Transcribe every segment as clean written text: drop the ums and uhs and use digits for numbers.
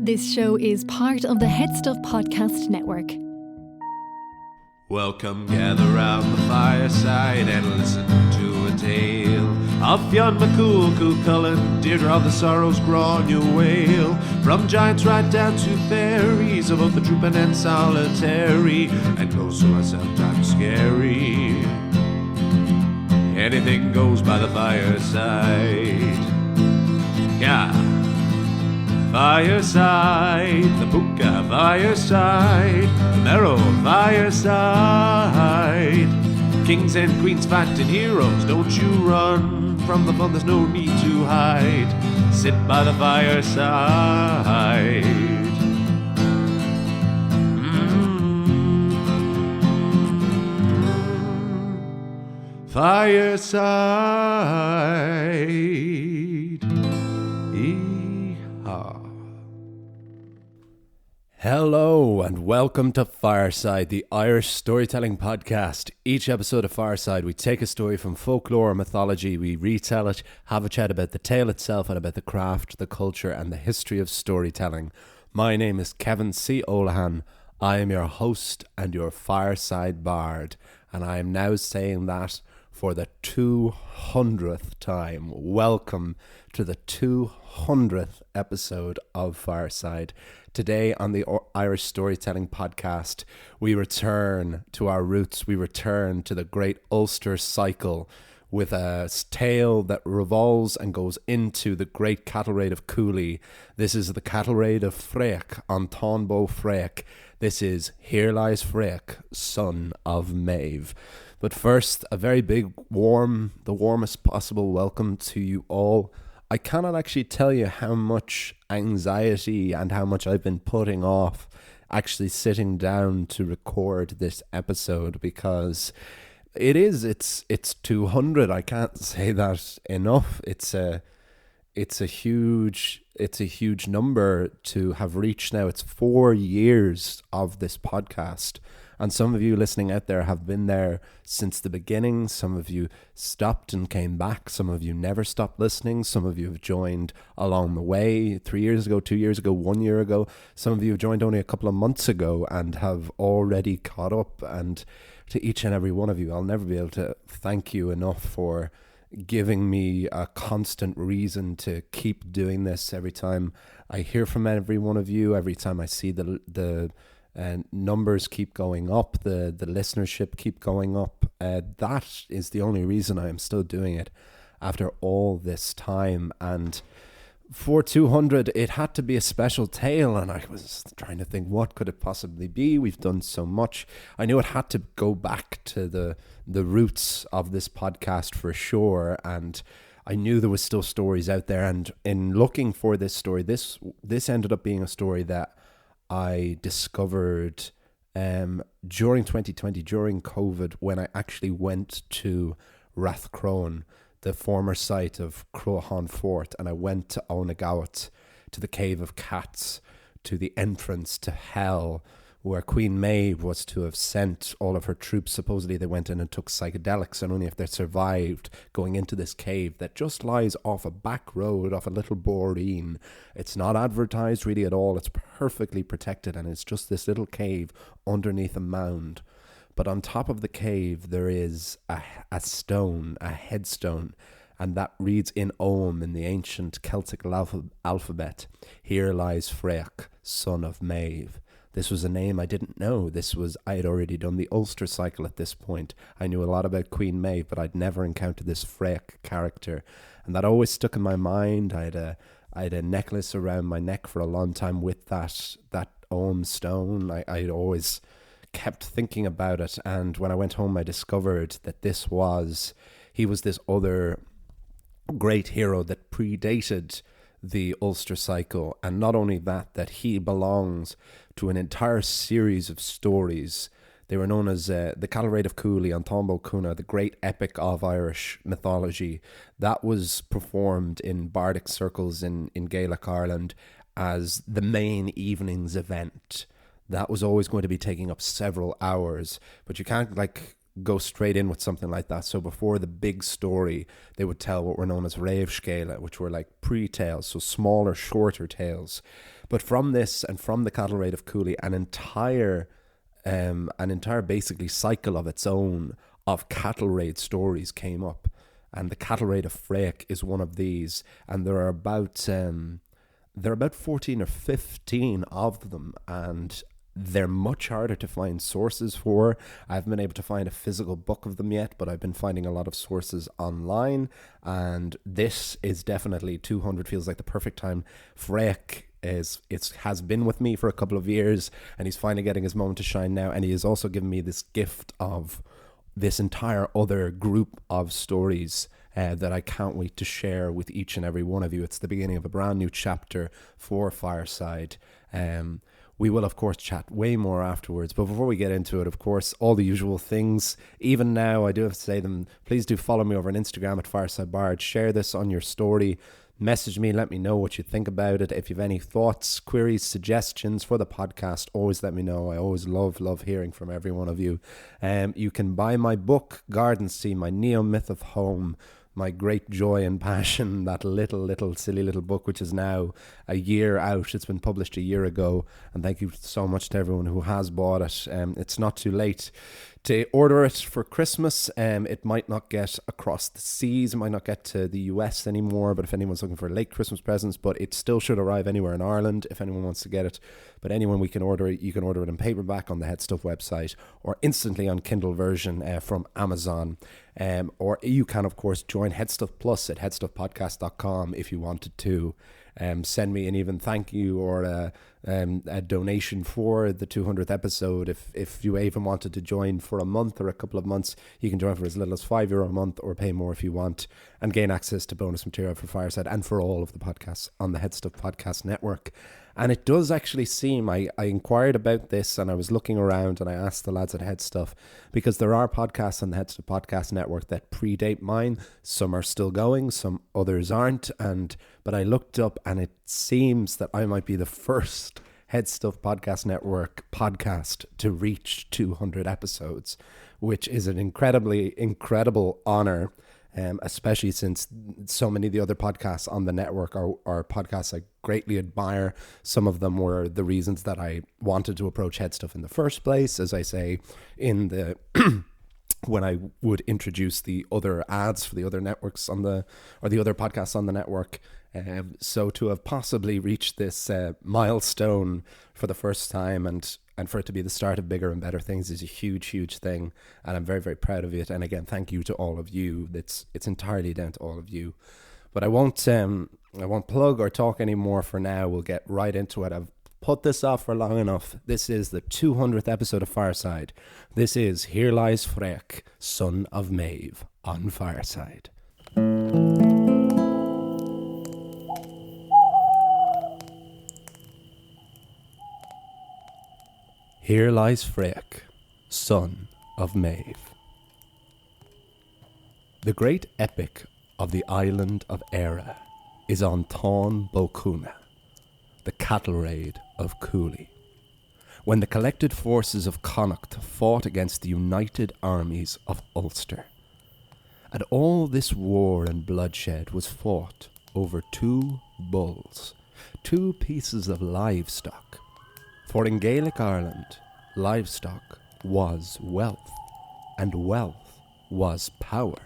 This show is part of the Head Stuff Podcast Network. Welcome, gather round the fireside and listen to a tale of Fionn McCool, Cullen, Deirdre of the Sorrows, Grainne Whale. From giants right down to fairies, of both the drooping and solitary, and ghosts who are sometimes scary. Anything goes by the fireside. Yeah. Fireside, the Puka Fireside, the Merrow Fireside. Kings and queens fighting heroes, don't you run from the fun, there's no need to hide. Sit by the fireside. Fireside. Hello and welcome to Fireside, the Irish storytelling podcast. Each episode of Fireside, we take a story from folklore or mythology, we retell it, have a chat about the tale itself and about the craft, the culture and the history of storytelling. My name is Kevin C. Olahan. I am your host and your Fireside Bard, and I am now saying that for the 200th time. Welcome to the 200th episode of Fireside. Today on the Irish Storytelling Podcast, we return to our roots. We return to the great Ulster Cycle with a tale that revolves and goes into the great cattle raid of Cooley. This is the cattle raid of Fráech on Tonbo Fráech. This is Here Lies Fráech, son of Mebh. But first, a very big, the warmest possible welcome to you all. I cannot actually tell you how much anxiety and how much I've been putting off actually sitting down to record this episode, because it's 200. I can't say that enough. It's a huge number to have reached now. It's 4 years of this podcast. And some of you listening out there have been there since the beginning. Some of you stopped and came back. Some of you never stopped listening. Some of you have joined along the way 3 years ago, 2 years ago, 1 year ago. Some of you have joined only a couple of months ago and have already caught up. And to each and every one of you, I'll never be able to thank you enough for giving me a constant reason to keep doing this. Every time I hear from every one of you, every time I see the numbers keep going up, the listenership keep going up, that is the only reason I am still doing it after all this time. And for 200, it had to be a special tale, and I was trying to think, what could it possibly be? We've done so much. I knew it had to go back to the roots of this podcast for sure, and I knew there was still stories out there. And in looking for this story, this ended up being a story that I discovered during 2020, during COVID, when I actually went to Rathcrone, the former site of Cruachan Fort, and I went to Onagawat, to the Cave of Cats, to the entrance to hell, where Queen Mebh was to have sent all of her troops. Supposedly they went in and took psychedelics, and only if they survived going into this cave that just lies off a back road, off a little boreen. It's not advertised really at all. It's perfectly protected, and it's just this little cave underneath a mound. But on top of the cave there is a stone, a headstone, and that reads in Ogham, in the ancient Celtic alphabet, Here Lies Fráech, son of Mebh. This was a name I didn't know. I had already done the Ulster Cycle at this point. I knew a lot about Queen Mebh, but I'd never encountered this Fráech character. And that always stuck in my mind. I had a necklace around my neck for a long time with that Ogham stone. I'd always kept thinking about it. And when I went home, I discovered that he was this other great hero that predated the Ulster Cycle. And not only that he belongs to an entire series of stories. They were known as the Cattle Raid of Cooley on Tonbo Cuna, the great epic of Irish mythology. That was performed in bardic circles in Gaelic Ireland as the main evening's event. That was always going to be taking up several hours, but you can't go straight in with something like that. So before the big story, they would tell what were known as Fráech, which were like pre-tales, so smaller, shorter tales. But from this and from the cattle raid of Cooley, an entire basically cycle of its own of cattle raid stories came up. And the cattle raid of Fráech is one of these. And there are about 14 or 15 of them, and they're much harder to find sources for. I haven't been able to find a physical book of them yet, but I've been finding a lot of sources online, and this is definitely 200 feels like the perfect time. Fráech has been with me for a couple of years, and he's finally getting his moment to shine now, and he has also given me this gift of this entire other group of stories that I can't wait to share with each and every one of you. It's the beginning of a brand new chapter for Fireside. We will, of course, chat way more afterwards. But before we get into it, of course, all the usual things. Even now, I do have to say them. Please do follow me over on Instagram at Fireside Bard. Share this on your story. Message me, let me know what you think about it. If you have any thoughts, queries, suggestions for the podcast, always let me know. I always love hearing from every one of you. You can buy my book, Garden Sea, my neo-myth of home, my great joy and passion, that little silly little book, which is now a year out. It's been published a year ago, and thank you so much to everyone who has bought it. It's not too late to order it for Christmas. It might not get across the seas, it might not get to the US anymore, but if anyone's looking for late Christmas presents, but it still should arrive anywhere in Ireland if anyone wants to get it. But anyone, we can order it. You can order it in paperback on the Head Stuff website, or instantly on Kindle version from Amazon. Or you can, of course, join Head Stuff Plus at headstuffpodcast.com if you wanted to. Send me an even thank you or a donation for the 200th episode. If you even wanted to join for a month or a couple of months, you can join for as little as €5 a month, or pay more if you want, and gain access to bonus material for Fireside and for all of the podcasts on the Head Stuff Podcast Network. And it does actually seem, I inquired about this and I was looking around and I asked the lads at Head Stuff, because there are podcasts on the Head Stuff Podcast Network that predate mine. Some are still going, some others aren't. But I looked up and it seems that I might be the first Head Stuff Podcast Network podcast to reach 200 episodes, which is an incredible honor. Especially since so many of the other podcasts on the network are podcasts I greatly admire. Some of them were the reasons that I wanted to approach Head Stuff in the first place, as I say in the when I would introduce the other ads for the other networks the other podcasts on the network. So to have possibly reached this milestone for the first time and for it to be the start of bigger and better things is a huge thing, and I'm very, very proud of it. And again, thank you to all of you. It's entirely down to all of you. But I won't plug or talk anymore for now. We'll get right into it. I've put this off for long enough. This is the 200th episode of Fireside. This is Here Lies Fráech, son of Mebh, on Fireside. Here lies Fráech, son of Mebh. The great epic of the island of Era is on Táin Bó Cúailnge, the cattle raid of Cooley, when the collected forces of Connacht fought against the united armies of Ulster. And all this war and bloodshed was fought over 2 bulls, 2 pieces of livestock. For in Gaelic Ireland, livestock was wealth, and wealth was power.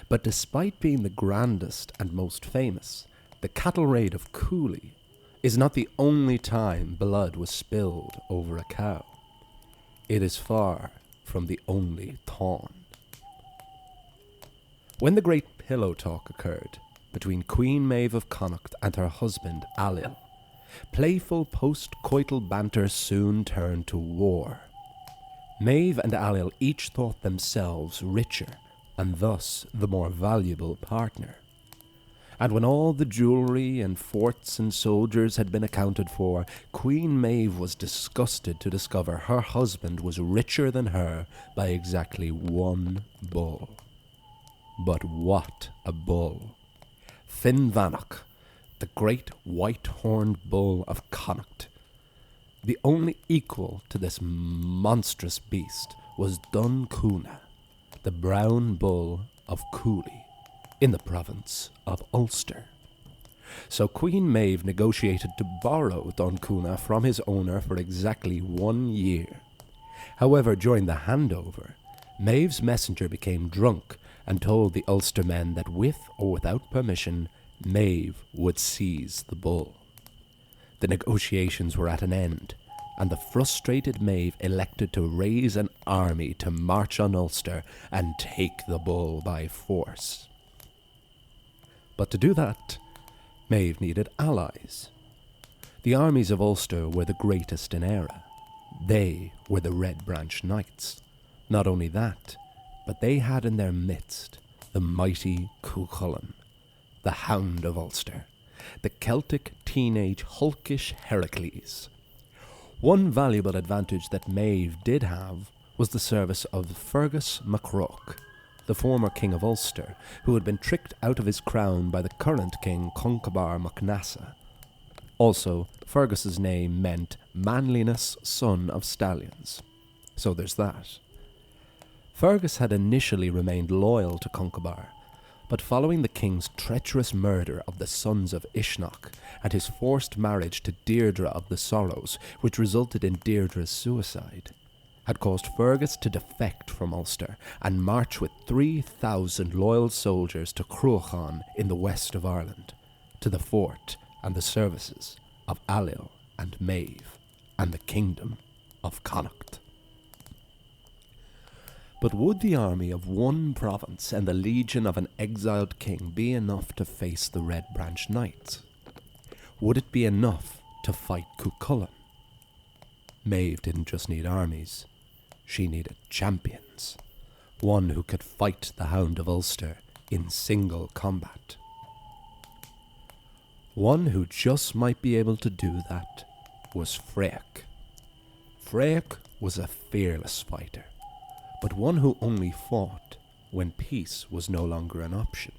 But despite being the grandest and most famous, the cattle raid of Cooley is not the only time blood was spilled over a cow. It is far from the only Táin. When the great pillow talk occurred between Queen Mebh of Connacht and her husband Ailill, playful post-coital banter soon turned to war. Mebh and Ailill each thought themselves richer, and thus the more valuable partner. And when all the jewellery and forts and soldiers had been accounted for, Queen Mebh was disgusted to discover her husband was richer than her by exactly 1 bull. But what a bull! Finvanach, the great white-horned bull of Connacht. The only equal to this monstrous beast was Dun Cúna, the brown bull of Cooley, in the province of Ulster. So Queen Mebh negotiated to borrow Dun Cúna from his owner for exactly 1 year. However, during the handover, Mebh's messenger became drunk and told the Ulster men that with or without permission, Mebh would seize the bull. The negotiations were at an end, and the frustrated Mebh elected to raise an army to march on Ulster and take the bull by force. But to do that, Mebh needed allies. The armies of Ulster were the greatest in Éire. They were the Red Branch Knights. Not only that, but they had in their midst the mighty Cuchulainn, the Hound of Ulster, the Celtic teenage hulkish Heracles. One valuable advantage that Mebh did have was the service of Fergus MacRoch, the former king of Ulster, who had been tricked out of his crown by the current king Concobar MacNassa. Also, Fergus's name meant manliness, son of stallions. So there's that. Fergus had initially remained loyal to Concobar, but following the king's treacherous murder of the sons of Ishnach and his forced marriage to Deirdre of the Sorrows, which resulted in Deirdre's suicide, had caused Fergus to defect from Ulster and march with 3,000 loyal soldiers to Cruachan in the west of Ireland, to the fort and the services of Ailill and Mebh and the kingdom of Connacht. But would the army of one province and the legion of an exiled king be enough to face the Red Branch Knights? Would it be enough to fight Cuchulainn? Mebh didn't just need armies, she needed champions, one who could fight the Hound of Ulster in single combat. One who just might be able to do that was Fráech. Fráech was a fearless fighter, but one who only fought when peace was no longer an option.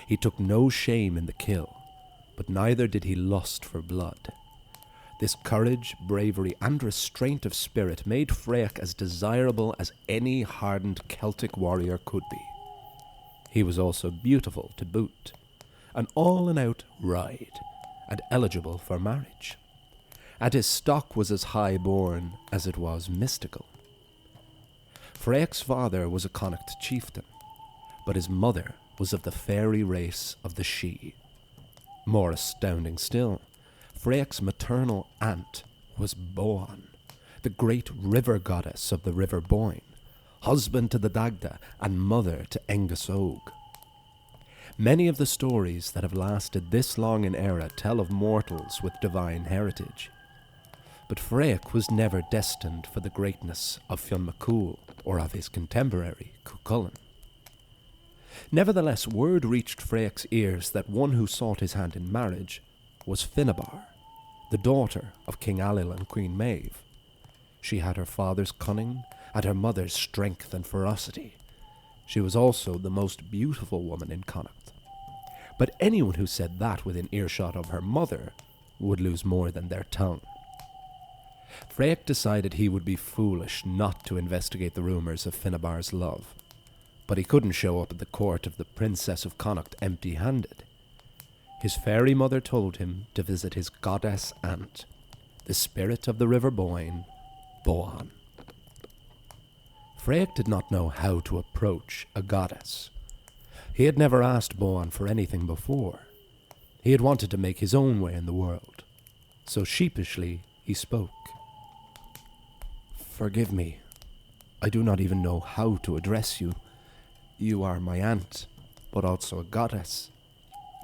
He took no shame in the kill, but neither did he lust for blood. This courage, bravery, and restraint of spirit made Fráech as desirable as any hardened Celtic warrior could be. He was also beautiful to boot, an all-and-out ride, and eligible for marriage. And his stock was as high-born as it was mystical. Fráech's father was a Connacht chieftain, but his mother was of the fairy race of the Sidhe. More astounding still, Fráech's maternal aunt was Boann, the great river goddess of the River Boyne, husband to the Dagda and mother to Angus Og. Many of the stories that have lasted this long in Éire tell of mortals with divine heritage. But Fráech was never destined for the greatness of Fionn McCool or of his contemporary Cuchulainn. Nevertheless, word reached Fráech's ears that one who sought his hand in marriage was Fianbar, the daughter of King Ailill and Queen Mebh. She had her father's cunning and her mother's strength and ferocity. She was also the most beautiful woman in Connacht. But anyone who said that within earshot of her mother would lose more than their tongue. Fráech decided he would be foolish not to investigate the rumours of Fianbar's love, but he couldn't show up at the court of the Princess of Connacht empty-handed. His fairy mother told him to visit his goddess aunt, the spirit of the River Boyne, Boann. Fráech did not know how to approach a goddess. He had never asked Boann for anything before. He had wanted to make his own way in the world, so sheepishly he spoke. "Forgive me. I do not even know how to address you. You are my aunt, but also a goddess.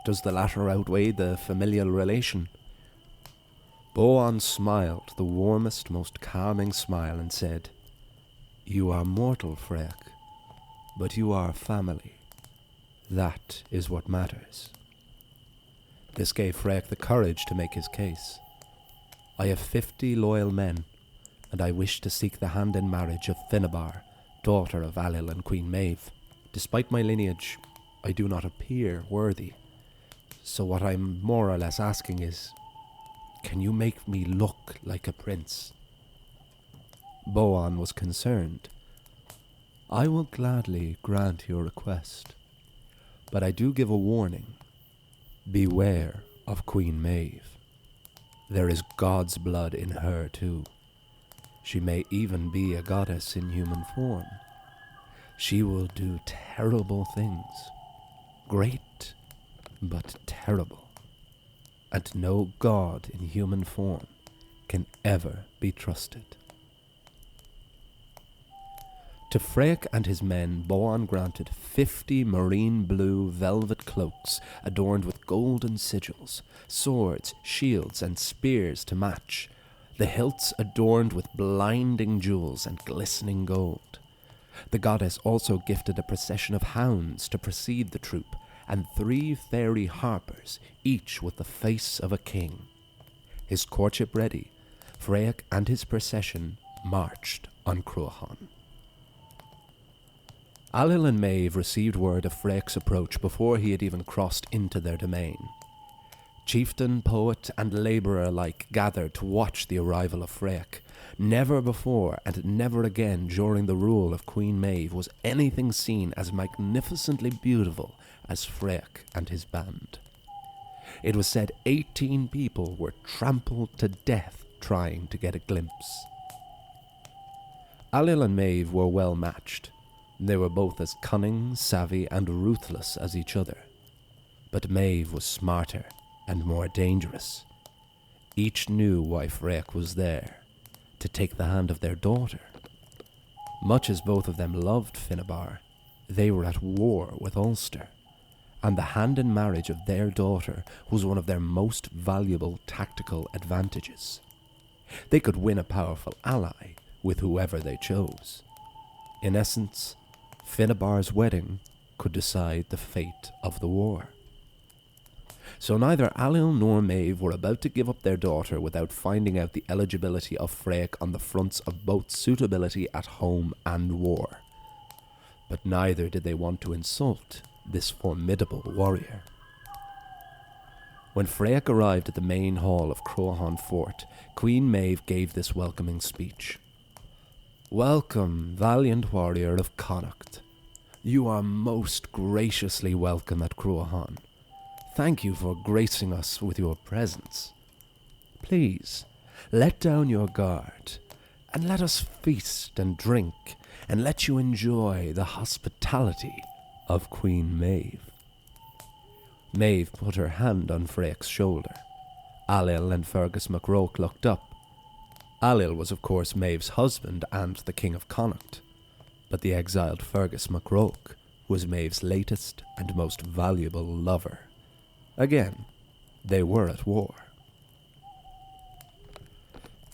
Does the latter outweigh the familial relation?" Boann smiled the warmest, most calming smile and said, "You are mortal, Fráech, but you are family. That is what matters." This gave Fráech the courage to make his case. "I have 50 loyal men, and I wish to seek the hand in marriage of Fianbar, daughter of Ailill and Queen Mebh. Despite my lineage, I do not appear worthy. So what I'm more or less asking is, can you make me look like a prince?" Boan was concerned. "I will gladly grant your request, but I do give a warning. Beware of Queen Mebh. There is God's blood in her too. She may even be a goddess in human form. She will do terrible things, great but terrible, and no god in human form can ever be trusted." To Fráech and his men, Boan granted 50 marine blue velvet cloaks adorned with golden sigils, swords, shields, and spears to match, the hilts adorned with blinding jewels and glistening gold. The goddess also gifted a procession of hounds to precede the troop, and 3 fairy harpers, each with the face of a king. His courtship ready, Fráech and his procession marched on Cruachan. Ailill and Mebh received word of Fráech's approach before he had even crossed into their domain. Chieftain, poet, and labourer alike gathered to watch the arrival of Fráech. Never before and never again during the rule of Queen Mebh was anything seen as magnificently beautiful as Fráech and his band. It was said 18 people were trampled to death trying to get a glimpse. Ailill and Mebh were well matched. They were both as cunning, savvy, and ruthless as each other. But Mebh was smarter and more dangerous. Each knew why Fráech was there, to take the hand of their daughter. Much as both of them loved Finnbarr, they were at war with Ulster, and the hand in marriage of their daughter was one of their most valuable tactical advantages. They could win a powerful ally with whoever they chose. In essence, Finnbarr's wedding could decide the fate of the war. So neither Ailill nor Mebh were about to give up their daughter without finding out the eligibility of Fráech on the fronts of both suitability at home and war. But neither did they want to insult this formidable warrior. When Fráech arrived at the main hall of Cruachan Fort, Queen Mebh gave this welcoming speech. "Welcome, valiant warrior of Connacht. You are most graciously welcome at Cruachan. Thank you for gracing us with your presence. Please, let down your guard, and let us feast and drink, and let you enjoy the hospitality of Queen Mebh." Mebh put her hand on Fráech's shoulder. Ailill and Fergus MacRoke looked up. Ailill was of course Mebh's husband and the King of Connacht, but the exiled Fergus MacRoke was Mebh's latest and most valuable lover. Again, they were at war.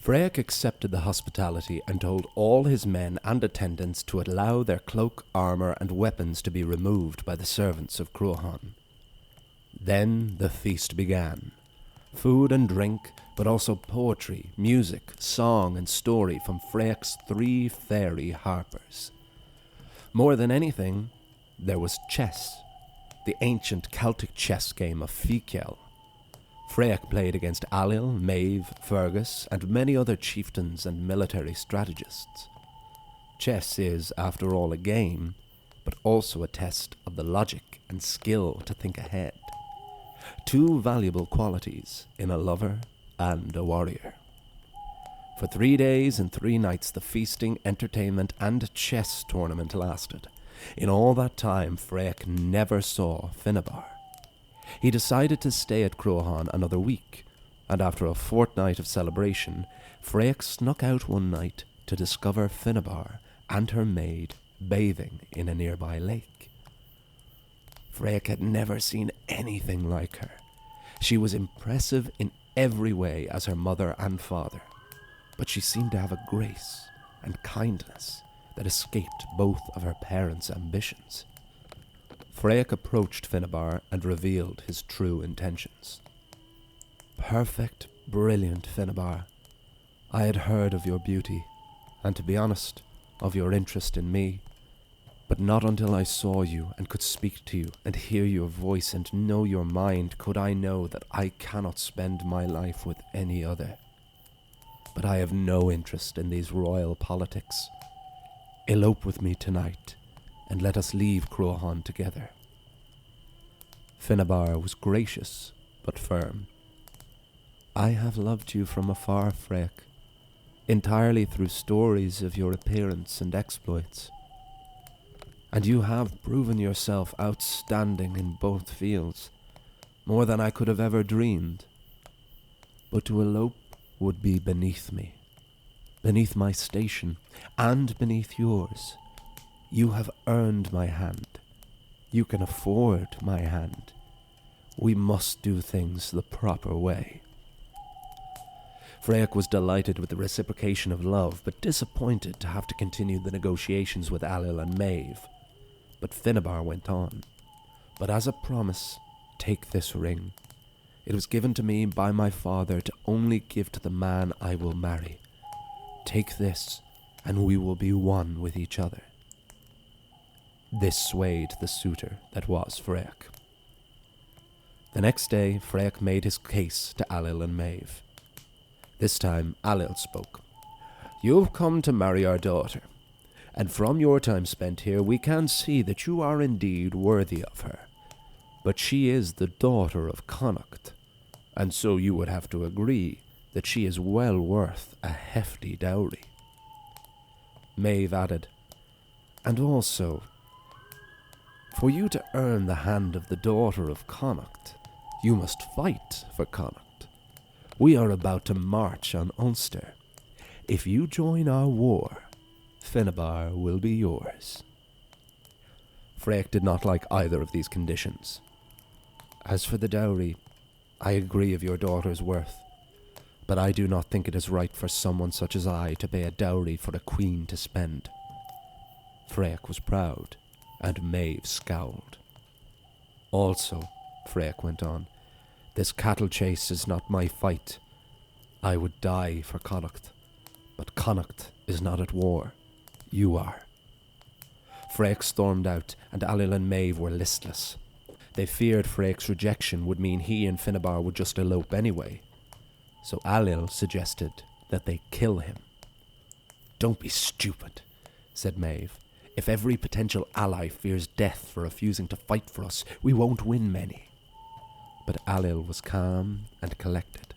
Fráech accepted the hospitality and told all his men and attendants to allow their cloak, armour and weapons to be removed by the servants of Cruachan. Then the feast began. Food and drink, but also poetry, music, song and story from Fráech's 3 fairy harpers. More than anything, there was chess, the ancient Celtic chess game of Fichel. Fráech played against Ailill, Mebh, Fergus, and many other chieftains and military strategists. Chess is, after all, a game, but also a test of the logic and skill to think ahead. 2 valuable qualities in a lover and a warrior. For 3 days and 3 nights the feasting, entertainment, and chess tournament lasted. In all that time, Fráech never saw Finnbarr. He decided to stay at Cruachan another week, and after a fortnight of celebration, Fráech snuck out one night to discover Finnbarr and her maid bathing in a nearby lake. Fráech had never seen anything like her. She was impressive in every way as her mother and father, but she seemed to have a grace and kindness that escaped both of her parents' ambitions. Fráech approached Finnbarr and revealed his true intentions. "Perfect, brilliant Finnbarr, I had heard of your beauty, and to be honest, of your interest in me, but not until I saw you and could speak to you and hear your voice and know your mind could I know that I cannot spend my life with any other. but I have no interest in these royal politics. Elope with me tonight, and let us leave Cruachan together." Finnabar was gracious, but firm. "I have loved you from afar, Fráech, entirely through stories of your appearance and exploits. And you have proven yourself outstanding in both fields, more than I could have ever dreamed. But to elope would be beneath me, beneath my station, and beneath yours. You have earned my hand. You can afford my hand. We must do things the proper way." Fráech was delighted with the reciprocation of love, but disappointed to have to continue the negotiations with Ailill and Mebh. But Finnabar went on. "But as a promise, take this ring. It was given to me by my father to only give to the man I will marry. Take this, and we will be one with each other." This swayed the suitor that was Fráech. The next day, Fráech made his case to Ailill and Mebh. This time, Ailill spoke. "You've come to marry our daughter, and from your time spent here we can see that you are indeed worthy of her. But she is the daughter of Connacht, and so you would have to agree that she is well worth a hefty dowry." Mebh added, "And also, for you to earn the hand of the daughter of Connacht, you must fight for Connacht. We are about to march on Ulster. If you join our war, Finnabar will be yours." Fráech did not like either of these conditions. "As for the dowry, I agree of your daughter's worth, but I do not think it is right for someone such as I to pay a dowry for a queen to spend." Fráech was proud, and Mebh scowled. "Also," Fráech went on, "this cattle chase is not my fight. I would die for Connacht, but Connacht is not at war. You are." Fráech stormed out, and Ailill and Mebh were listless. They feared Fráech's rejection would mean he and Finnabar would just elope anyway. So Ailill suggested that they kill him. "Don't be stupid," said Mebh. "If every potential ally fears death for refusing to fight for us, we won't win many." But Ailill was calm and collected.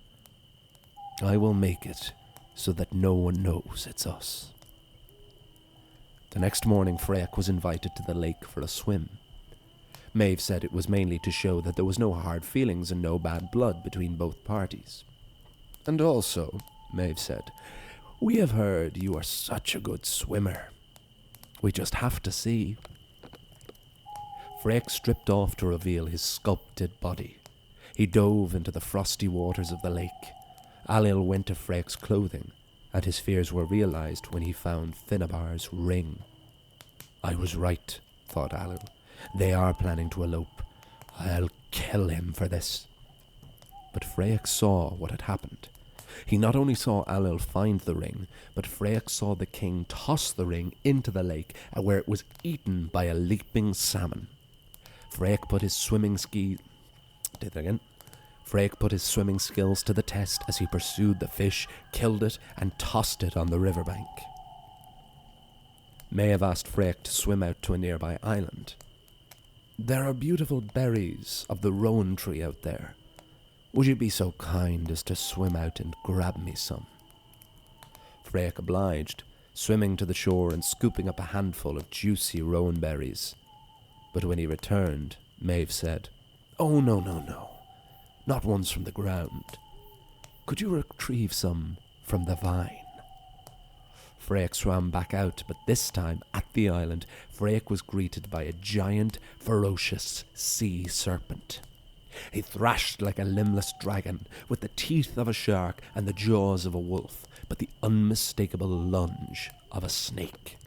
"I will make it so that no one knows it's us." The next morning, Fráech was invited to the lake for a swim. Mebh said it was mainly to show that there was no hard feelings and no bad blood between both parties. "And also," Mebh said, "we have heard you are such a good swimmer. We just have to see." Fráech stripped off to reveal his sculpted body. He dove into the frosty waters of the lake. Ailill went to Fráech's clothing, and his fears were realized when he found Finnabar's ring. "I was right," thought Ailill. "They are planning to elope. I'll kill him for this." But Fráech saw what had happened. He not only saw Ailill find the ring, but Fráech saw the king toss the ring into the lake, where it was eaten by a leaping salmon. Fráech put his swimming skills to the test as he pursued the fish, killed it, and tossed it on the riverbank. Mebh asked Fráech to swim out to a nearby island. "There are beautiful berries of the rowan tree out there. Would you be so kind as to swim out and grab me some?" Fráech obliged, swimming to the shore and scooping up a handful of juicy rowan berries. But when he returned, Mebh said, "Oh, no. Not ones from the ground. Could you retrieve some from the vine?" Fráech swam back out, but this time, at the island, Fráech was greeted by a giant, ferocious sea serpent. He thrashed like a limbless dragon, with the teeth of a shark and the jaws of a wolf, but the unmistakable lunge of a snake.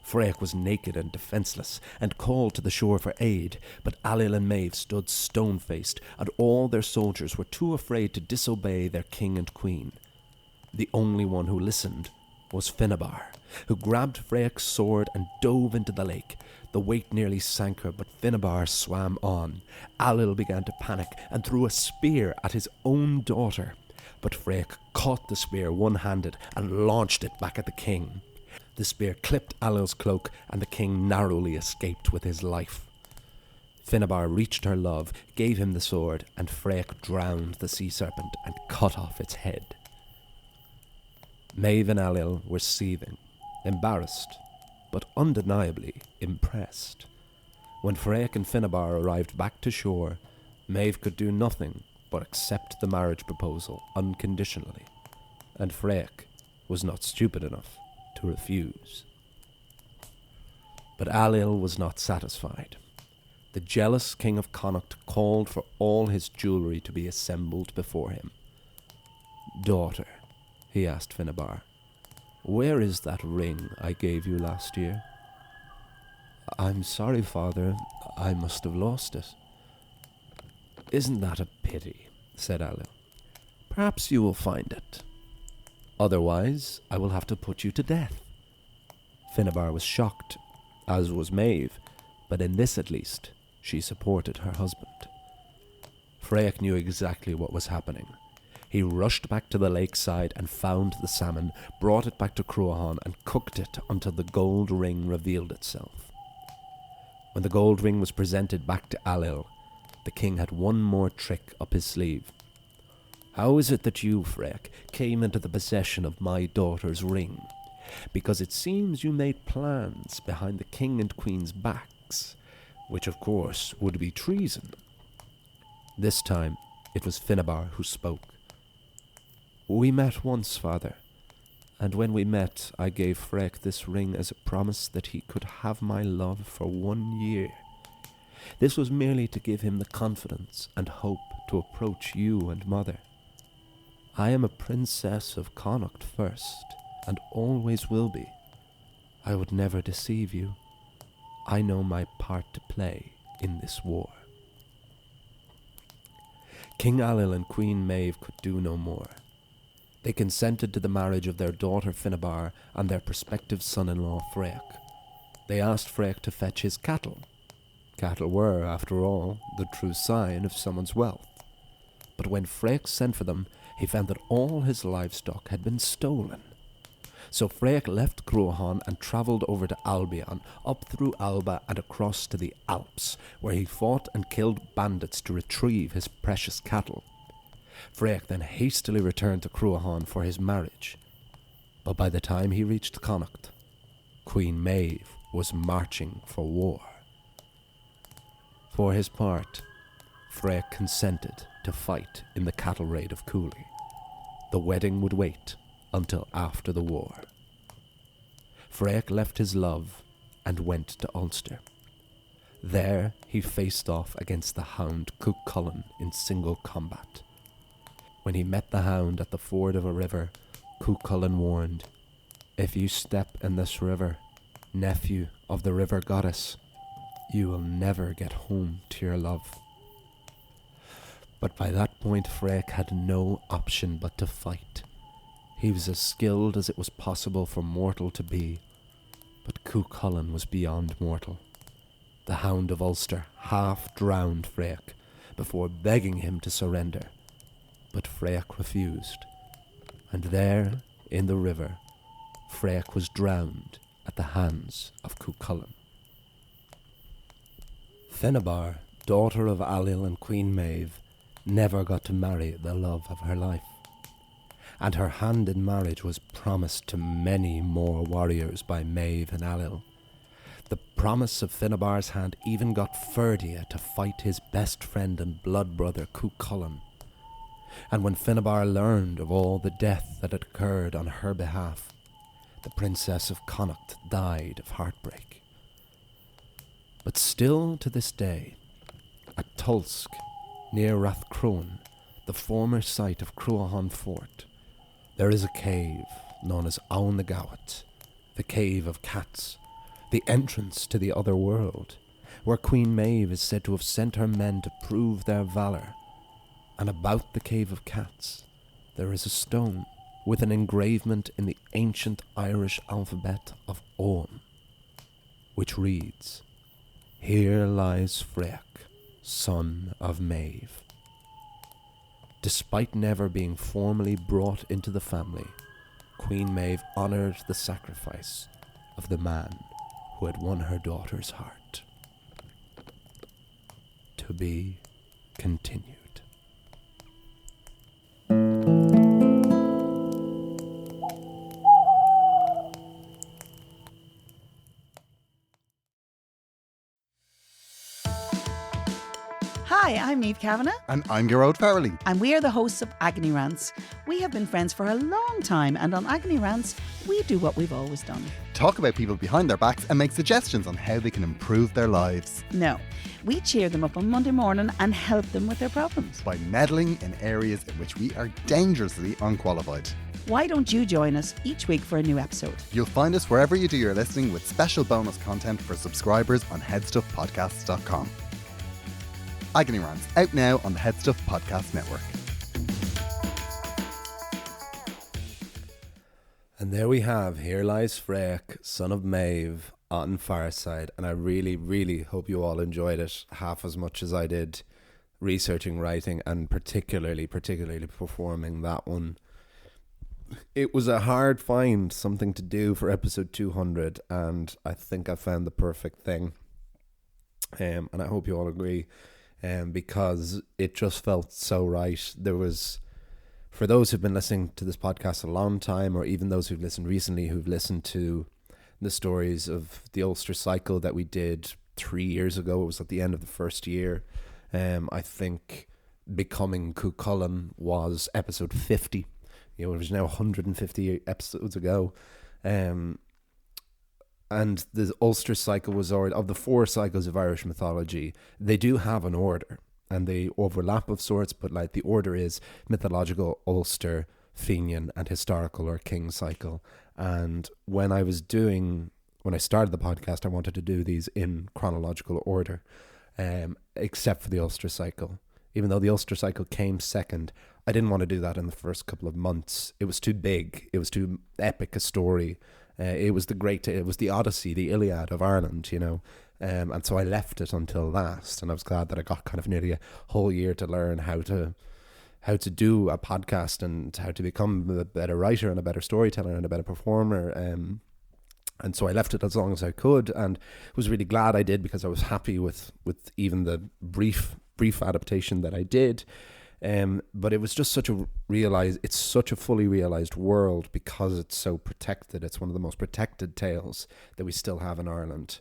Fráech was naked and defenceless, and called to the shore for aid, but Ailill and Mebh stood stone-faced, and all their soldiers were too afraid to disobey their king and queen. The only one who listened was Finnabar, who grabbed Fráech's sword and dove into the lake. The weight nearly sank her, but Finnabar swam on. Ailill began to panic and threw a spear at his own daughter. But Fráech caught the spear one-handed and launched it back at the king. The spear clipped Allil's cloak, and the king narrowly escaped with his life. Finnabar reached her love, gave him the sword, and Fráech drowned the sea serpent and cut off its head. Mebh and Allil were seething, embarrassed, but undeniably impressed. When Fráech and Finnabar arrived back to shore, Mebh could do nothing but accept the marriage proposal unconditionally, and Fráech was not stupid enough to refuse. But Allil was not satisfied. The jealous king of Connacht called for all his jewellery to be assembled before him. "Daughter," he asked Finnabar, "where is that ring I gave you last year?" "I'm sorry, father, I must have lost it." "Isn't that a pity?" said Allil. "Perhaps you will find it. Otherwise, I will have to put you to death." Finnabar was shocked, as was Mebh, but in this at least, she supported her husband. Fráech knew exactly what was happening. He rushed back to the lakeside and found the salmon, brought it back to Cruachan and cooked it until the gold ring revealed itself. When the gold ring was presented back to Allil, the king had one more trick up his sleeve. "How is it that you, Fráech, came into the possession of my daughter's ring? Because it seems you made plans behind the king and queen's backs, which of course would be treason." This time it was Finnabar who spoke. "We met once, father, and when we met I gave Fráech this ring as a promise that he could have my love for 1 year. This was merely to give him the confidence and hope to approach you and mother. I am a princess of Connacht first, and always will be. I would never deceive you. I know my part to play in this war." King Allil and Queen Mebh could do no more. They consented to the marriage of their daughter Finnabar and their prospective son-in-law Fráech. They asked Fráech to fetch his cattle. Cattle were, after all, the true sign of someone's wealth. But when Fráech sent for them, he found that all his livestock had been stolen. So Fráech left Cruachan and travelled over to Albion, up through Alba and across to the Alps, where he fought and killed bandits to retrieve his precious cattle. Fráech then hastily returned to Cruachan for his marriage. But by the time he reached Connacht, Queen Mebh was marching for war. For his part, Fráech consented to fight in the cattle raid of Cooley. The wedding would wait until after the war. Fráech left his love and went to Ulster. There he faced off against the hound Cuchulainn in single combat. When he met the hound at the ford of a river, Cuchulainn warned, "If you step in this river, nephew of the river goddess, you will never get home to your love." But by that point Fráech had no option but to fight. He was as skilled as it was possible for mortal to be, but Cuchulainn was beyond mortal. The Hound of Ulster half drowned Fráech before begging him to surrender, but Fráech refused, and there, in the river, Fráech was drowned at the hands of Cuchulainn. Finnabar, daughter of Allil and Queen Mebh, never got to marry the love of her life, and her hand in marriage was promised to many more warriors by Mebh and Allil. The promise of Finnabar's hand even got Ferdia to fight his best friend and blood brother Cuchulainn. And when Finnabar learned of all the death that had occurred on her behalf, the Princess of Connacht died of heartbreak. But still to this day, at Tulsk, near Rathcrone, the former site of Cruachan Fort, there is a cave known as Aun the Gowit, the Cave of Cats, the entrance to the other world, where Queen Mebh is said to have sent her men to prove their valour. And about the Cave of Cats, there is a stone with an engravement in the ancient Irish alphabet of Ogham, which reads, "Here lies Fráech, son of Mebh." Despite never being formally brought into the family, Queen Mebh honoured the sacrifice of the man who had won her daughter's heart. To be continued. Hi, I'm Niamh Kavanagh. And I'm Gearóid Farrelly. And we are the hosts of Agony Rants. We have been friends for a long time, and on Agony Rants, we do what we've always done. Talk about people behind their backs and make suggestions on how they can improve their lives. No, we cheer them up on Monday morning and help them with their problems. By meddling in areas in which we are dangerously unqualified. Why don't you join us each week for a new episode? You'll find us wherever you do your listening with special bonus content for subscribers on headstuffpodcasts.com. Agony Rants, out now on the Headstuff Podcast Network. And there we have Here Lies Fráech, son of Mebh, on Fireside. And I really, really hope you all enjoyed it half as much as I did researching, writing, and particularly performing that one. It was a hard find, something to do for episode 200, and I think I found the perfect thing. And I hope you all agree. Because it just felt so right. There was, for those who've been listening to this podcast a long time, or even those who've listened recently, who've listened to the stories of the Ulster Cycle that we did 3 years ago, it was at the end of the first year. I think Becoming Cruachan was episode 50. It was now 150 episodes ago. And the Ulster Cycle was already, of the 4 cycles of Irish mythology, they do have an order and they overlap of sorts, but like the order is mythological, Ulster, Fenian, and historical or King cycle. And when I started the podcast, I wanted to do these in chronological order, except for the Ulster Cycle. Even though the Ulster Cycle came second, I didn't want to do that in the first couple of months. It was too big. It was too epic a story. It was the Odyssey, the Iliad of Ireland, you know. And so I left it until last, and I was glad that I got kind of nearly a whole year to learn how to do a podcast and how to become a better writer and a better storyteller and a better performer. And so I left it as long as I could, and was really glad I did, because I was happy with even the brief adaptation that I did. But it was just it's such a fully realised world because it's so protected. It's one of the most protected tales that we still have in Ireland,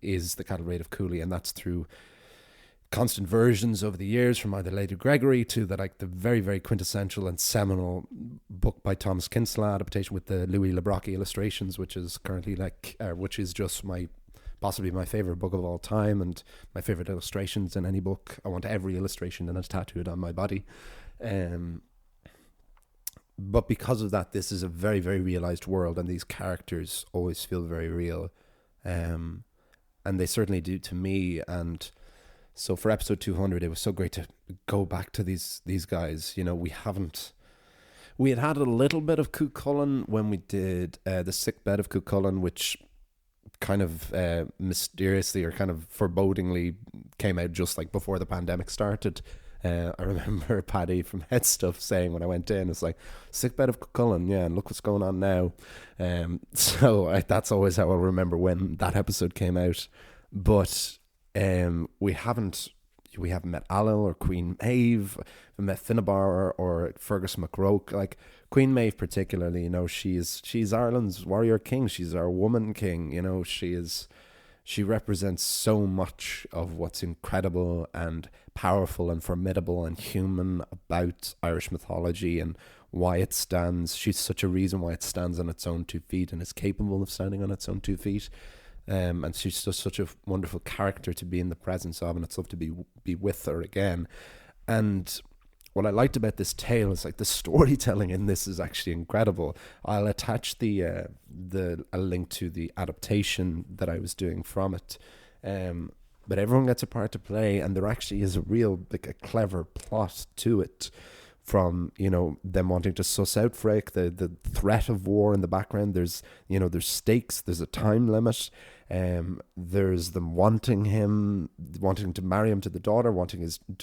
is the Cattle Raid of Cooley, and that's through constant versions over the years, from either Lady Gregory to the very, very quintessential and seminal book by Thomas Kinsella adaptation with the Louis Lebrocki illustrations, which is currently which is just possibly my favourite book of all time, and my favourite illustrations in any book. I want every illustration and it's tattooed on my body. But because of that, this is a very, very realised world, and these characters always feel very real. And they certainly do to me. And so for episode 200, it was so great to go back to these guys. You know, we had a little bit of Cruachan when we did the sick bed of Cruachan, which kind of mysteriously or kind of forebodingly came out just like before the pandemic started. I remember Paddy from Head Stuff saying when I went in, it's like, sick bed of Cruachan, yeah, and look what's going on now. That's always how I'll remember when that episode came out. But we haven't met Allel or Queen Mebh, we met Finnabar or Fergus MacRoke. Like Queen Mebh particularly, you know, she's Ireland's warrior king. She's our woman king, you know. She represents so much of what's incredible and powerful and formidable and human about Irish mythology and why it stands. She's such a reason why it stands on its own 2 feet and is capable of standing on its own 2 feet. And she's just such a wonderful character to be in the presence of, and it's love to be with her again. And what I liked about this tale is like the storytelling in this is actually incredible. I'll attach a link to the adaptation that I was doing from it. But everyone gets a part to play, and there actually is a real a clever plot to it, from, you know, them wanting to suss out Fráech, the threat of war in the background. There's, you know, there's stakes, there's a time limit. There's them wanting to marry him to the daughter, wanting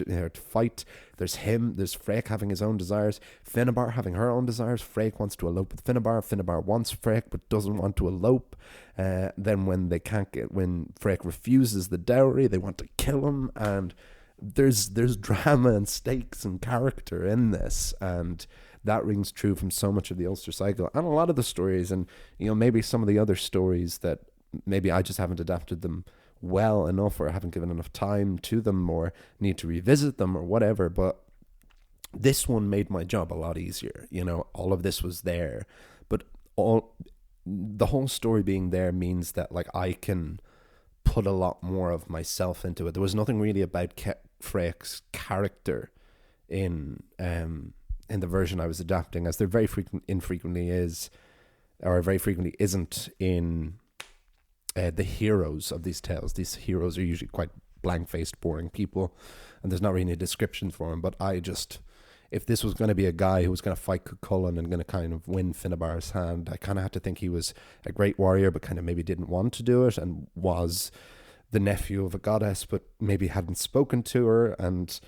her to fight. There's Fráech having his own desires, Finnabar having her own desires. Fráech wants to elope with Finnabar wants Fráech but doesn't want to elope. Then when Fráech refuses the dowry, they want to kill him, and there's drama and stakes and character in this, and that rings true from so much of the Ulster Cycle and a lot of the stories. And, you know, maybe some of the other stories that maybe I just haven't adapted them well enough, or haven't given enough time to them, or need to revisit them or whatever, but this one made my job a lot easier. You know, all of this was there, but the whole story being there means that, like, I can put a lot more of myself into it. There was nothing really about Fráech's character in the version I was adapting, as there very infrequently isn't in the heroes of these tales. These heroes are usually quite blank-faced, boring people, and there's not really any descriptions for them. But if this was going to be a guy who was going to fight Cuchulainn and going to kind of win Finnabar's hand, I kind of had to think he was a great warrior, but kind of maybe didn't want to do it, and was the nephew of a goddess, but maybe hadn't spoken to her. And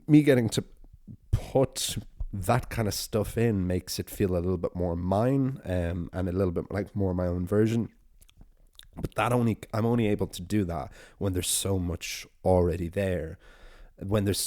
me getting to put that kind of stuff in makes it feel a little bit more mine, and a little bit like more my own version. But I'm only able to do that when there's so much already there. When there's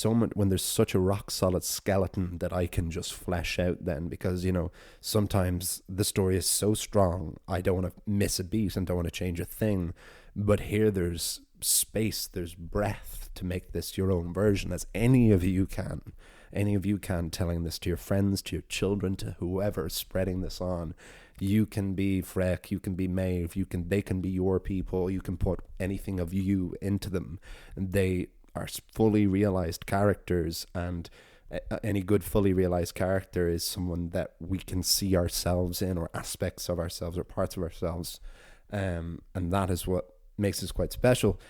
such a rock solid skeleton that I can just flesh out then, because, you know, sometimes the story is so strong I don't want to miss a beat and don't want to change a thing, but here there's space, there's breadth to make this your own version, as any of you can, telling this to your friends, to your children, to whoever, spreading this on. You can be Fráech, you can be Mebh, they can be your people, you can put anything of you into them, and they are fully realized characters, and any good fully realized character is someone that we can see ourselves in, or aspects of ourselves, or parts of ourselves, and that is what makes this quite special.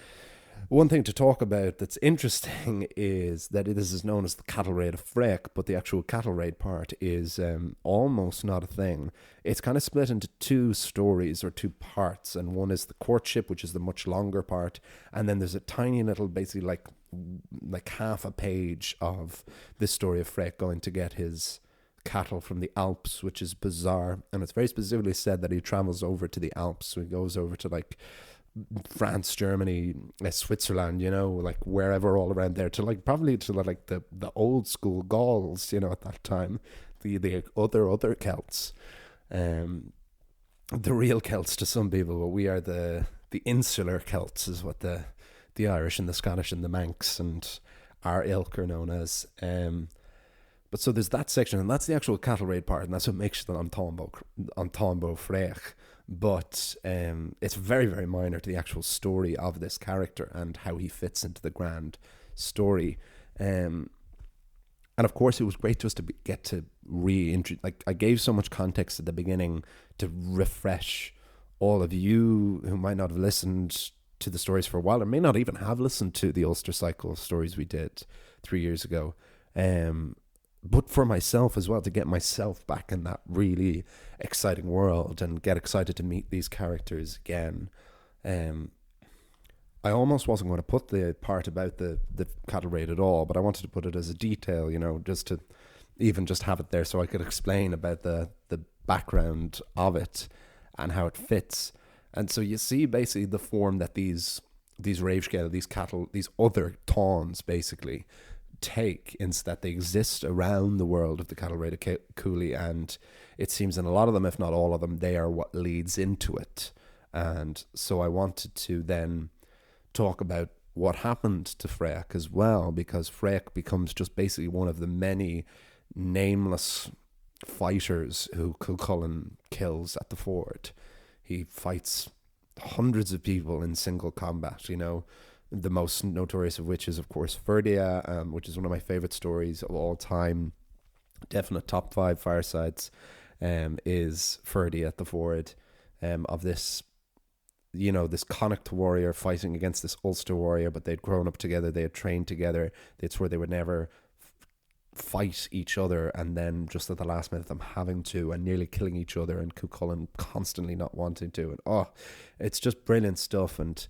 One thing to talk about that's interesting is that this is known as the cattle raid of Fráech, but the actual cattle raid part is almost not a thing. It's kind of split into two stories, or two parts, and one is the courtship, which is the much longer part, and then there's a tiny little, basically like half a page of this story of Fráech going to get his cattle from the Alps, which is bizarre, and it's very specifically said that he travels over to the Alps, so he goes over to like France, Germany, Switzerland, you know, like wherever all around there, to like probably to like the old school Gauls, you know, at that time, the other Celts, the real Celts to some people, but we are the insular Celts, is what the Irish and the Scottish and the Manx and our ilk are known as. But so there's that section, and that's the actual cattle raid part, and that's what makes it an Tombo Fráech. But it's very, very minor to the actual story of this character and how he fits into the grand story. And of course, it was great just to get to I gave so much context at the beginning to refresh all of you who might not have listened to the stories for a while, or may not even have listened to the Ulster Cycle stories we did 3 years ago. But for myself as well, to get myself back in that really exciting world and get excited to meet these characters again. I almost wasn't going to put the part about the cattle raid at all, but I wanted to put it as a detail, you know, just to even just have it there so I could explain about the background of it and how it fits. And so you see basically the form that these Raivscale, these cattle, these other tawns basically take, in that they exist around the world of the cattle raid of Cooley, and it seems in a lot of them, if not all of them, they are what leads into it. And so I wanted to then talk about what happened to Fráech as well, because Fráech becomes just basically one of the many nameless fighters who Cuchulainn kills at the ford. He fights hundreds of people in single combat, you know, the most notorious of which is, of course, Ferdia, which is one of my favourite stories of all time. Definite top 5 firesides is Ferdia at the ford, of this, you know, this Connacht warrior fighting against this Ulster warrior, but they'd grown up together, they had trained together. It's where they would never fight each other, and then just at the last minute them having to and nearly killing each other, and Cuchulainn constantly not wanting to, and it's just brilliant stuff. And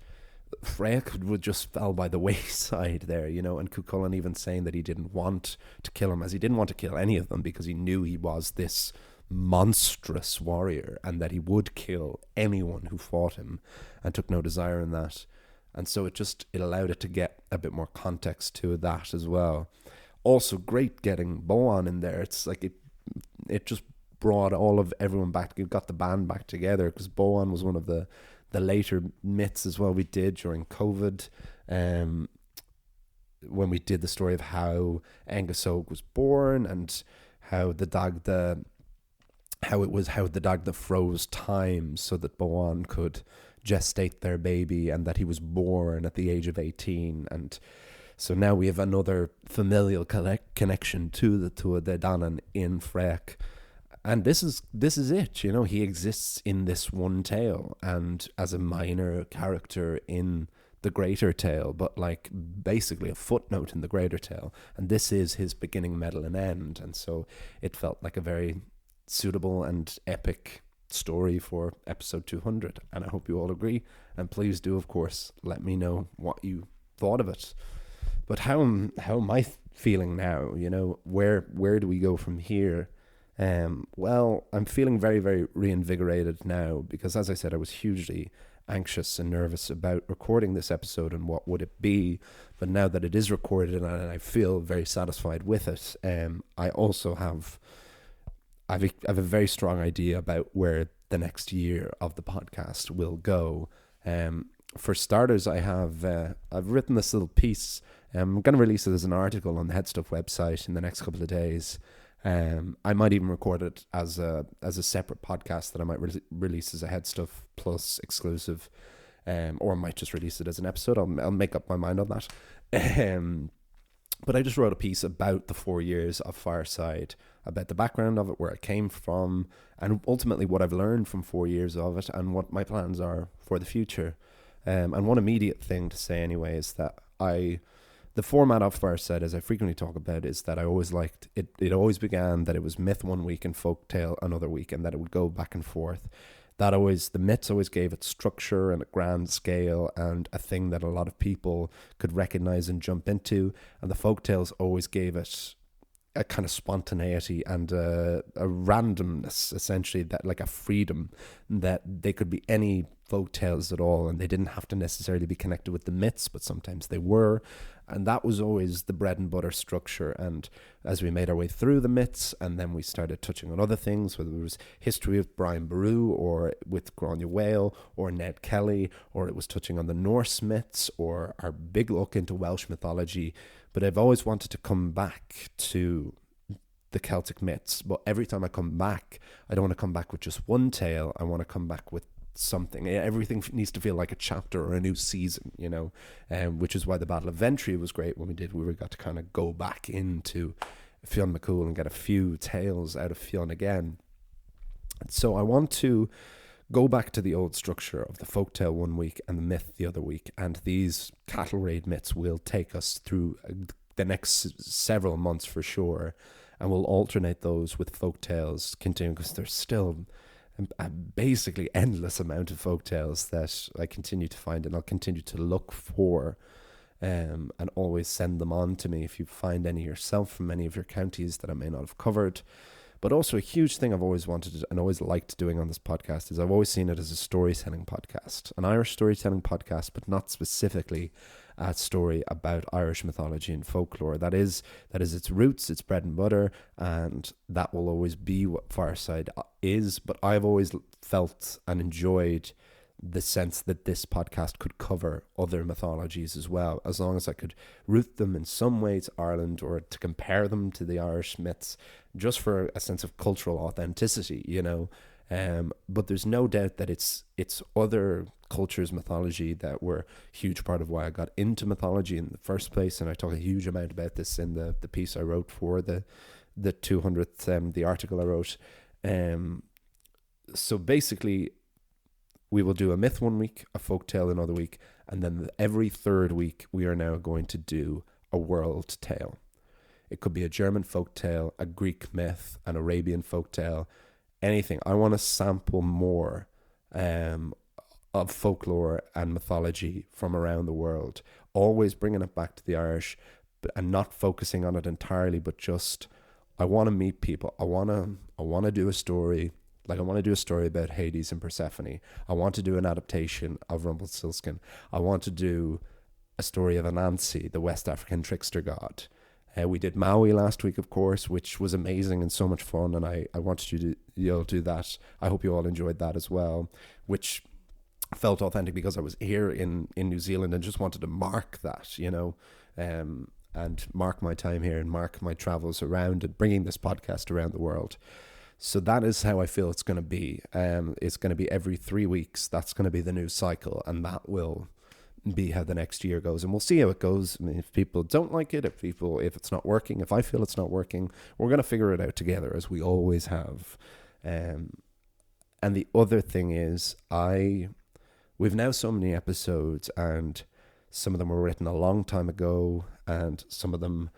Fráech would just fell by the wayside there, you know, and Cuchulainn even saying that he didn't want to kill him, as he didn't want to kill any of them, because he knew he was this monstrous warrior and that he would kill anyone who fought him, and took no desire in that. And so it allowed it to get a bit more context to that as well. Also great getting Boan in there. It's like it just brought everyone back. It got the band back together, because Boan was one of the later myths as well we did during COVID, when we did the story of how Engusog was born, and how the Dagda froze time so that Boan could gestate their baby, and that he was born at the age of 18. And so now we have another familial connection to the Tuatha Dé Danann in Fráech. And this is it, you know, he exists in this one tale and as a minor character in the greater tale, but like basically a footnote in the greater tale. And this is his beginning, middle, and end. And so it felt like a very suitable and epic story for episode 200. And I hope you all agree. And please do, of course, let me know what you thought of it. But how am I feeling now? You know, where do we go from here? Well, I'm feeling very, very reinvigorated now, because as I said, I was hugely anxious and nervous about recording this episode and what would it be. But now that it is recorded and I feel very satisfied with it, I also have a very strong idea about where the next year of the podcast will go. For starters, I've written this little piece. I'm going to release it as an article on the Headstuff website in the next couple of days. I might even record it as a separate podcast that I might release as a Headstuff Plus exclusive, or I might just release it as an episode. I'll make up my mind on that. But I just wrote a piece about the 4 years of Fireside, about the background of it, where it came from, and ultimately what I've learned from 4 years of it, and what my plans are for the future. And one immediate thing to say anyway is that the format of Fireside, as I frequently talk about, is that I always liked it. It always began that it was myth one week and folktale another week, and that it would go back and forth. The myths always gave it structure and a grand scale and a thing that a lot of people could recognize and jump into. And the folktales always gave it a kind of spontaneity and a randomness, essentially, that like a freedom, that they could be any folktales at all, and they didn't have to necessarily be connected with the myths, but sometimes they were. And that was always the bread and butter structure. And as we made our way through the myths, and then we started touching on other things, whether it was history of Brian Boru, or with Gráinne Whale, or Ned Kelly, or it was touching on the Norse myths, or our big look into Welsh mythology. But I've always wanted to come back to the Celtic myths. But every time I come back, I don't want to come back with just one tale. I want to come back with something. Everything needs to feel like a chapter or a new season, you know, which is why the Battle of Ventry was great when we got to kind of go back into Fionn McCool and get a few tales out of Fionn again. So I want to go back to the old structure of the folktale one week and the myth the other week, and these cattle raid myths will take us through the next several months for sure, and we'll alternate those with folktales continuing, because there's still a basically endless amount of folktales that I continue to find, and I'll continue to look for, and always send them on to me if you find any yourself from any of your counties that I may not have covered. But also a huge thing I've always wanted and always liked doing on this podcast is I've always seen it as a storytelling podcast, an Irish storytelling podcast, but not specifically a story about Irish mythology and folklore. That is its roots, its bread and butter, and that will always be what Fireside is. But I've always felt and enjoyed the sense that this podcast could cover other mythologies as well, as long as I could root them in some way to Ireland, or to compare them to the Irish myths, just for a sense of cultural authenticity, you know. But there's no doubt that it's other cultures' mythology that were a huge part of why I got into mythology in the first place, and I talk a huge amount about this in the piece I wrote for the 200th, the article I wrote. So basically, we will do a myth one week, a folktale another week, and then every third week we are now going to do a world tale. It could be a German folktale, a Greek myth, an Arabian folktale, anything. I want to sample more of folklore and mythology from around the world, always bringing it back to the Irish, and not focusing on it entirely, but just, I want to meet people. I want to do a story. Like, I want to do a story about Hades and Persephone. I want to do an adaptation of Rumpelstiltskin. I want to do a story of Anansi, the West African trickster god. We did Maui last week, of course, which was amazing and so much fun, and I wanted you'll do that. I hope you all enjoyed that as well, which felt authentic because I was here in New Zealand and just wanted to mark that, and mark my time here and mark my travels around and bringing this podcast around the world. So that is how I feel it's going to be. It's going to be every 3 weeks. That's going to be the new cycle, and that will be how the next year goes, and we'll see how it goes. I mean, if people don't like it, if it's not working, if I feel it's not working, we're going to figure it out together, as we always have. And the other thing is, we've now so many episodes, and some of them were written a long time ago, and some of them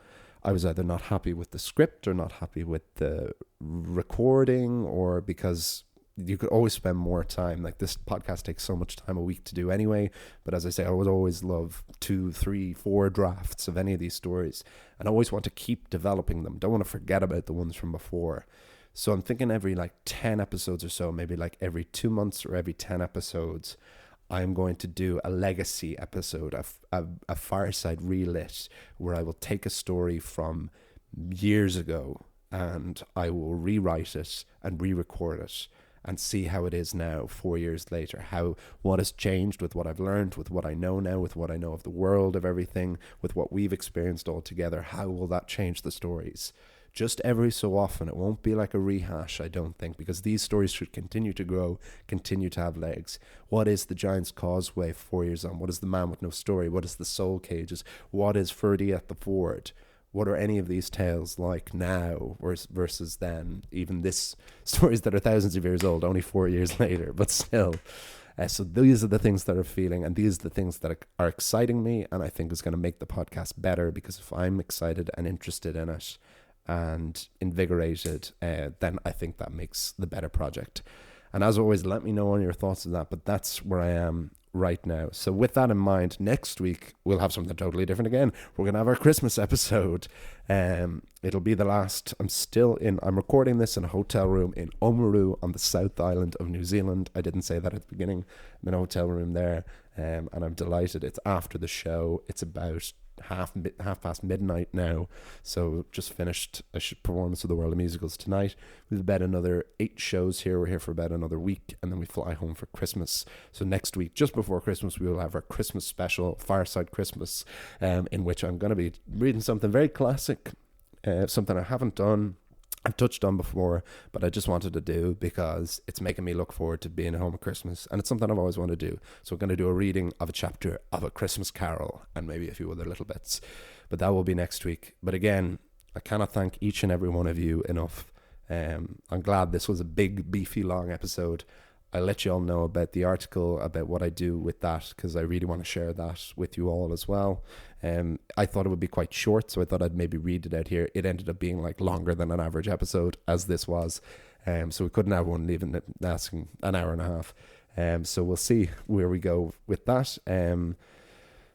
I was either not happy with the script or not happy with the recording, or because you could always spend more time. Like, this podcast takes so much time a week to do anyway, but as I say, I would always love 2, 3, 4 drafts of any of these stories, and I always want to keep developing them. Don't want to forget about the ones from before. So I'm thinking every 10 episodes or so, maybe every 2 months or every 10 episodes, I'm going to do a legacy episode, a Fireside relit, where I will take a story from years ago and I will rewrite it and re-record it and see how it is now 4 years later, what has changed with what I've learned, with what I know now, with what I know of the world, of everything, with what we've experienced all together. How will that change the stories? Just every so often. It won't be like a rehash, I don't think, because these stories should continue to grow, continue to have legs. What is the Giant's Causeway 4 years on? What is the Man with No Story? What is the Soul Cages? What is Ferdy at the Ford? What are any of these tales like now versus then? Even this stories that are thousands of years old, only 4 years later, but still. So these are the things that are feeling, and these are the things that are exciting me, and I think is going to make the podcast better, because if I'm excited and interested in it and invigorated, then I think that makes the better project. And as always, let me know on your thoughts on that, but that's where I am right now. So with that in mind, next week we'll have something totally different again. We're gonna have our Christmas episode. It'll be the last. I'm recording this in a hotel room in Oamaru on the South Island of New Zealand. I didn't say that at the beginning. I'm in a hotel room there, and I'm delighted. It's after the show. It's about half past midnight now, so just finished a performance of the World of Musicals tonight. We've about another 8 shows here. We're here for about another week, and then we fly home for Christmas. So next week, just before Christmas, we will have our Christmas special, Fireside Christmas, in which I'm going to be reading something very classic, something I haven't done. I've touched on before, but I just wanted to do because it's making me look forward to being at home at Christmas, and it's something I've always wanted to do. So we're going to do a reading of a chapter of A Christmas Carol and maybe a few other little bits, but that will be next week. But again, I cannot thank each and every one of you enough. I'm glad this was a big, beefy, long episode. I'll let you all know about the article, about what I do with that, because I really want to share that with you all as well. I thought it would be quite short, so I thought I'd maybe read it out here. It ended up being longer than an average episode, as this was. So we couldn't have one leaving it asking an hour and a half. So we'll see where we go with that.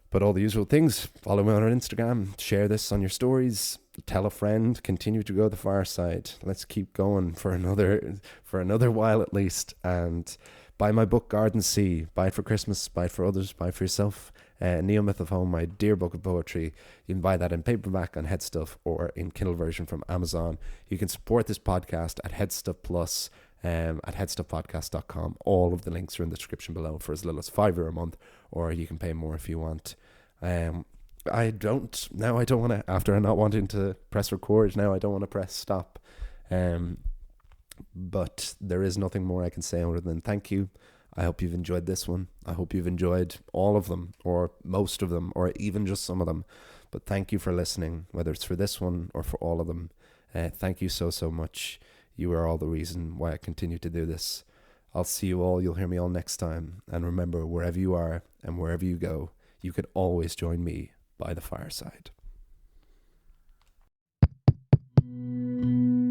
But all the usual things, follow me on our Instagram, share this on your stories, tell a friend, continue to grow the Fireside. Let's keep going for another while at least. And buy my book, Garden Sea. Buy it for Christmas, buy it for others, buy it for yourself. Neomyth of Home, my dear book of poetry. You can buy that in paperback on Headstuff or in Kindle version from Amazon. You can support this podcast at Headstuff Plus, at headstuffpodcast.com. All of the links are in the description below for as little as €5 a month, or you can pay more if you want. I don't want to, after not wanting to press record, now I don't want to press stop. But there is nothing more I can say other than thank you. I hope you've enjoyed this one. I hope you've enjoyed all of them, or most of them, or even just some of them. But thank you for listening, whether it's for this one or for all of them. Thank you so much. You are all the reason why I continue to do this. I'll see you all. You'll hear me all next time. And remember, wherever you are and wherever you go, you can always join me by the fireside.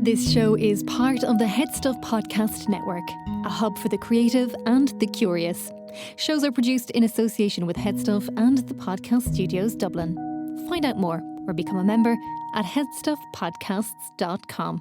This show is part of the Head Stuff Podcast Network, a hub for the creative and the curious. Shows are produced in association with Head Stuff and the Podcast Studios Dublin. Find out more or become a member at headstuffpodcasts.com.